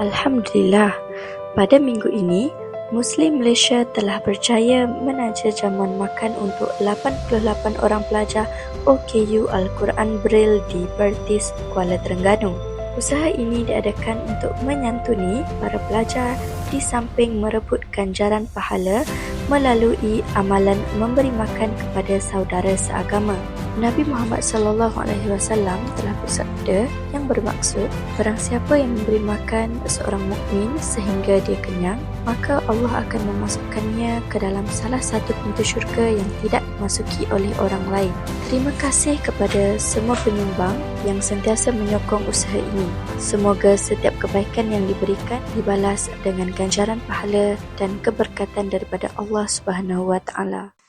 Alhamdulillah, pada minggu ini, Muslim Malaysia telah berjaya menaja jamuan makan untuk 88 orang pelajar OKU Al-Quran Braille di Pertis, Kuala Terengganu. Usaha ini diadakan untuk menyantuni para pelajar di samping merebut ganjaran pahala melalui amalan memberi makan kepada saudara seagama. Nabi Muhammad SAW telah bersabda yang bermaksud, barang siapa yang memberi makan seorang mukmin sehingga dia kenyang, maka Allah akan memasukkannya ke dalam salah satu pintu syurga yang tidak dimasuki oleh orang lain. Terima kasih kepada semua penyumbang yang sentiasa menyokong usaha ini. Semoga setiap kebaikan yang diberikan dibalas dengan ganjaran pahala dan keberkatan daripada Allah Subhanahu Wa Taala.